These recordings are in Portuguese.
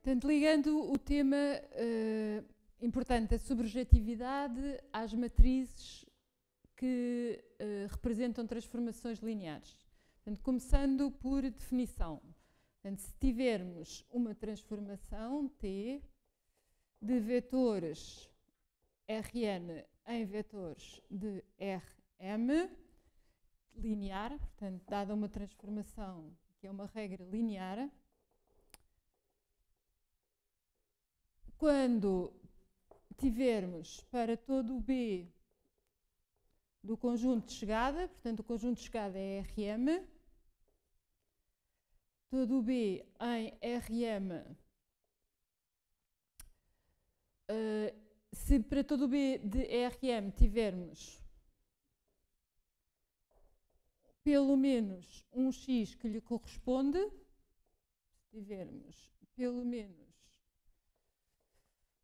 Portanto, ligando o tema importante da subjetividade às matrizes que representam transformações lineares. Portanto, começando por definição. Portanto, se tivermos uma transformação T de vetores Rn em vetores de Rm linear, portanto, dada uma transformação que é uma regra linear, quando tivermos para todo o B do conjunto de chegada, portanto, o conjunto de chegada é Rm, todo o B em Rm, se para todo o B de Rm tivermos pelo menos um x que lhe corresponde, se tivermos pelo menos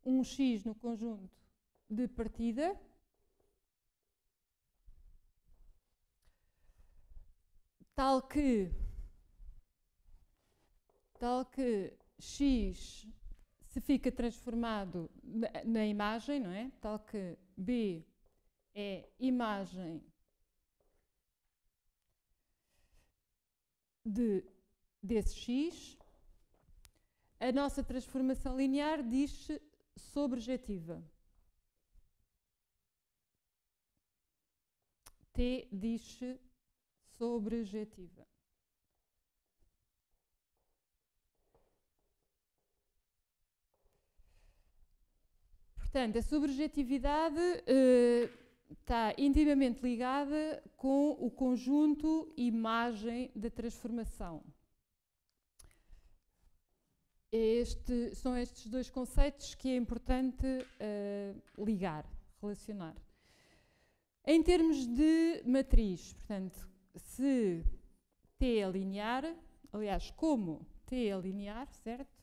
um x no conjunto de partida, tal que x se fica transformado na imagem, não é? Tal que B é imagem desse x, a nossa transformação linear diz-se sobrejetiva. T diz-se sobrejetiva. Portanto, a sobrejetividade está intimamente ligada com o conjunto imagem da transformação. São estes dois conceitos que é importante ligar, relacionar. Em termos de matriz, portanto, se T é linear, aliás, como T é linear, certo?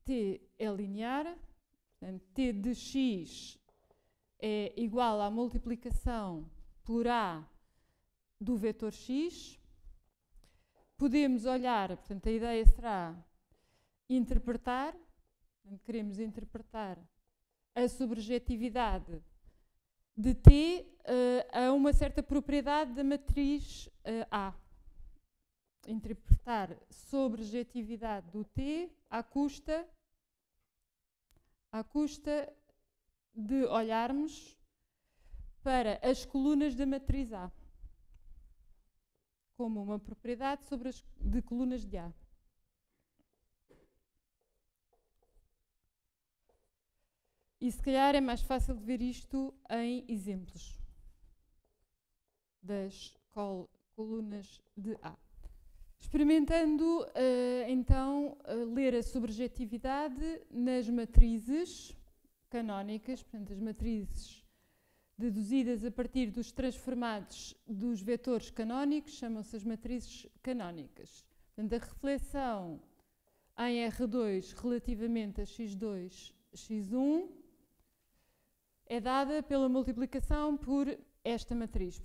T é linear, portanto, T de x é igual à multiplicação por A do vetor x. Podemos olhar, portanto, a ideia será interpretar, portanto, queremos interpretar a sobrejetividade de T a uma certa propriedade da matriz A. Interpretar sobrejetividade do T à custa de olharmos para as colunas da matriz A como uma propriedade de colunas de A. E se calhar é mais fácil de ver isto em exemplos das colunas de A. Experimentando, então, ler a sobrejetividade nas matrizes canónicas, portanto, as matrizes deduzidas a partir dos transformados dos vetores canónicos, chamam-se as matrizes canónicas. Portanto, a reflexão em R2 relativamente a x2, x1, é dada pela multiplicação por esta matriz,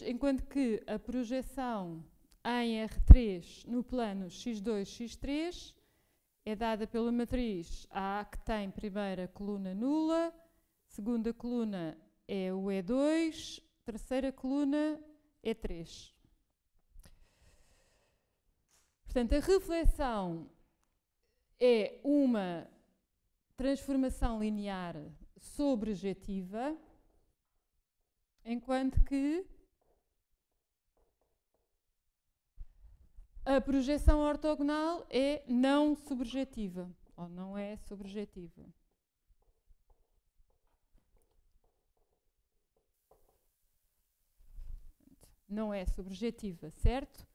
enquanto que a projeção em R3 no plano x2, x3 é dada pela matriz A, que tem primeira coluna nula, segunda coluna é o E2, terceira coluna é 3. Portanto, a reflexão é uma transformação linear sobrejetiva, enquanto que a projeção ortogonal é não sobrejetiva, ou não é sobrejetiva. Não é sobrejetiva, certo?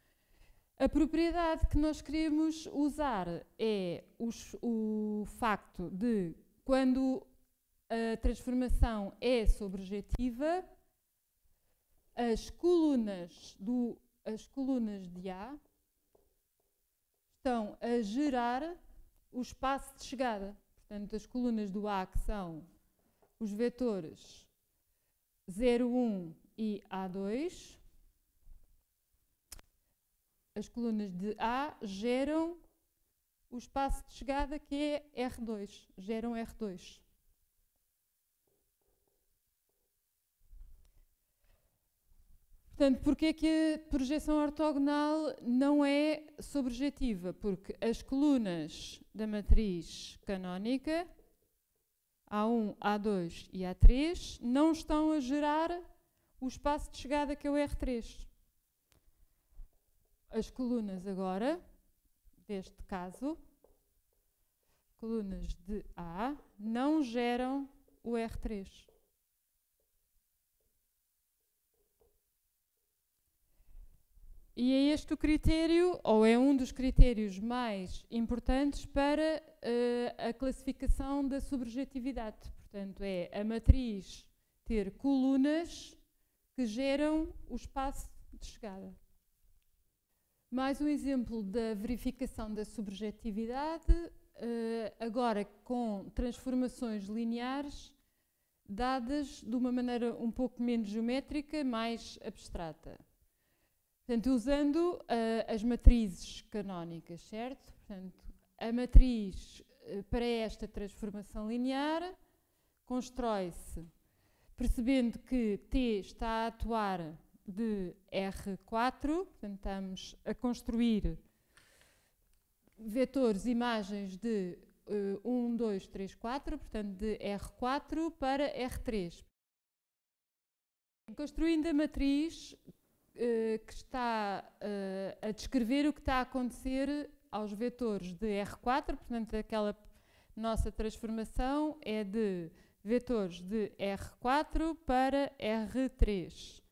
A propriedade que nós queremos usar é o facto de, quando a transformação é sobrejetiva, as colunas de A estão a gerar o espaço de chegada. Portanto, as colunas do A, que são os vetores 0, 1 e A2, as colunas de A geram o espaço de chegada que é R2, geram R2. Portanto, porquê é que a projeção ortogonal não é sobrejetiva? Porque as colunas da matriz canónica, A1, A2 e A3, não estão a gerar o espaço de chegada que é o R3. As colunas agora, deste caso, colunas de A, não geram o R3. E é este o critério, ou é um dos critérios mais importantes para a classificação da sobrejetividade. Portanto, é a matriz ter colunas que geram o espaço de chegada. Mais um exemplo da verificação da sobrejetividade, agora com transformações lineares dadas de uma maneira um pouco menos geométrica, mais abstrata. Portanto, usando as matrizes canónicas, certo? Portanto, a matriz para esta transformação linear constrói-se percebendo que T está a atuar de R4, portanto, estamos a construir vetores, imagens de 1, 2, 3, 4, portanto, de R4 para R3. Construindo a matriz que está a descrever o que está a acontecer aos vetores de R4, portanto, aquela nossa transformação é de vetores de R4 para R3.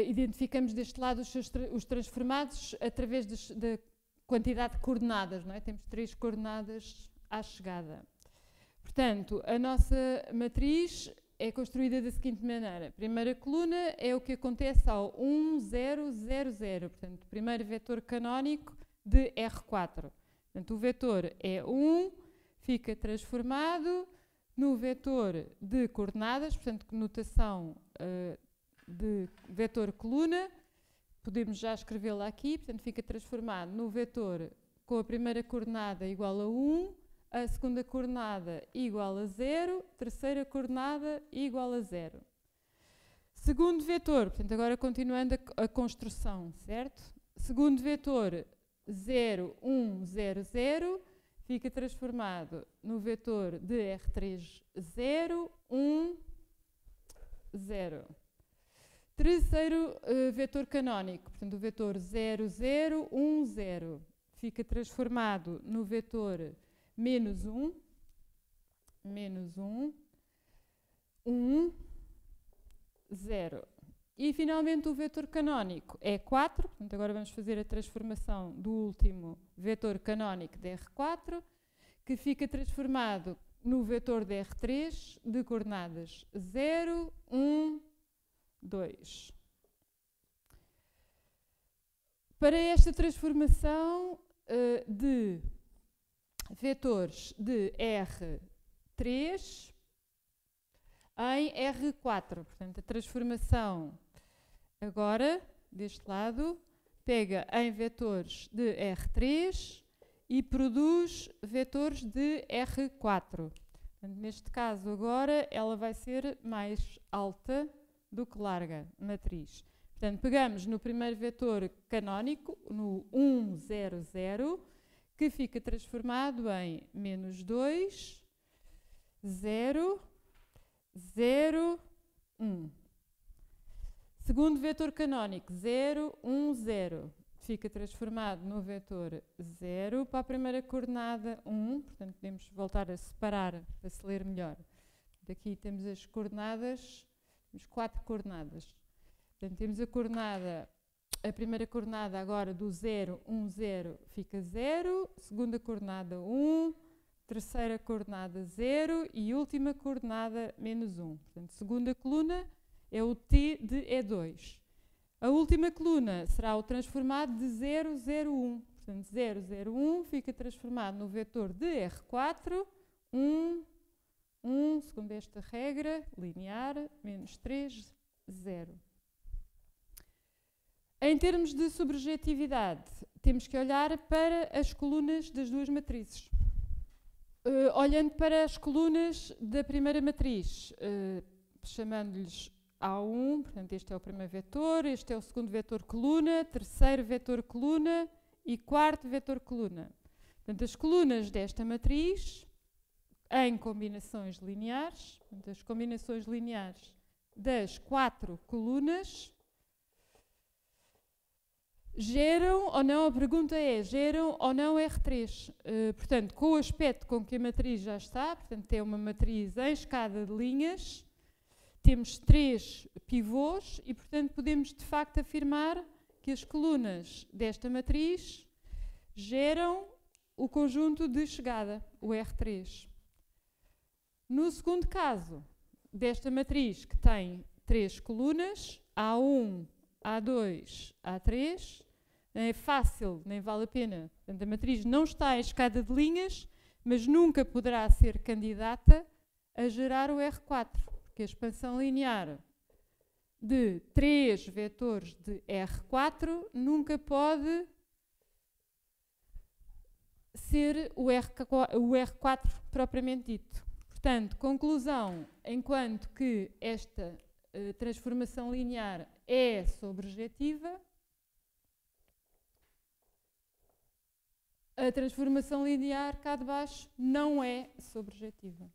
Identificamos deste lado os transformados através da quantidade de coordenadas, não é? Temos 3 coordenadas à chegada. Portanto, a nossa matriz é construída da seguinte maneira. A primeira coluna é o que acontece ao 1, 0, 0, 0. Portanto, o primeiro vetor canónico de R4. Portanto, o vetor é 1, fica transformado no vetor de coordenadas, portanto, notação de vetor coluna. Podemos já escrevê-la aqui, portanto, fica transformado no vetor com a primeira coordenada igual a 1, a segunda coordenada igual a 0, terceira coordenada igual a 0. Segundo vetor, portanto, agora continuando a construção, certo? Segundo vetor 0, 1, 0, 0, fica transformado no vetor de R3, 0, 1, 0. Terceiro vetor canónico, portanto, o vetor 0, 0, 1, 0, fica transformado no vetor menos 1, 1, 0. E, finalmente, o vetor canónico é 4, portanto, agora vamos fazer a transformação do último vetor canónico de R4, que fica transformado no vetor de R3 de coordenadas 0, 1, 2. Para esta transformação de vetores de R3 em R4, portanto, a transformação agora, deste lado, pega em vetores de R3 e produz vetores de R4. Portanto, neste caso, agora, ela vai ser mais alta do que larga, matriz. Portanto, pegamos no primeiro vetor canónico, no 1, 0, 0, que fica transformado em menos 2, 0, 0, 1. Segundo vetor canónico, 0, 1, 0. Fica transformado no vetor 0 para a primeira coordenada 1. Portanto, podemos voltar a separar para se ler melhor. Daqui temos as coordenadas, temos 4 coordenadas. Portanto, temos a primeira coordenada agora do 0, 1, 0 fica 0. Segunda coordenada 1. Terceira coordenada 0 e última coordenada menos 1. Portanto, segunda coluna é o T de E2. A última coluna será o transformado de 0, 0, 1. Portanto, 0, 0, 1 fica transformado no vetor de R4, 1, 1, segundo esta regra linear, menos 3, 0. Em termos de sobrejetividade, temos que olhar para as colunas das duas matrizes. Olhando para as colunas da primeira matriz, chamando-lhes A1, portanto este é o primeiro vetor, este é o segundo vetor coluna, terceiro vetor coluna e quarto vetor coluna. Portanto, as colunas desta matriz, em combinações lineares, portanto, as combinações lineares das 4 colunas, geram ou não, a pergunta é, geram ou não R3? Portanto, com o aspecto com que a matriz já está, portanto, é uma matriz em escada de linhas, temos 3 pivôs e, portanto, podemos de facto afirmar que as colunas desta matriz geram o conjunto de chegada, o R3. No segundo caso, desta matriz que tem 3 colunas, A1, A2, A3, é fácil, nem vale a pena. Portanto, a matriz não está em escada de linhas, mas nunca poderá ser candidata a gerar o R4, porque a expansão linear de 3 vetores de R4 nunca pode ser o R4 propriamente dito. Portanto, conclusão, enquanto que esta transformação linear é sobrejetiva, a transformação linear cá de baixo não é sobrejetiva.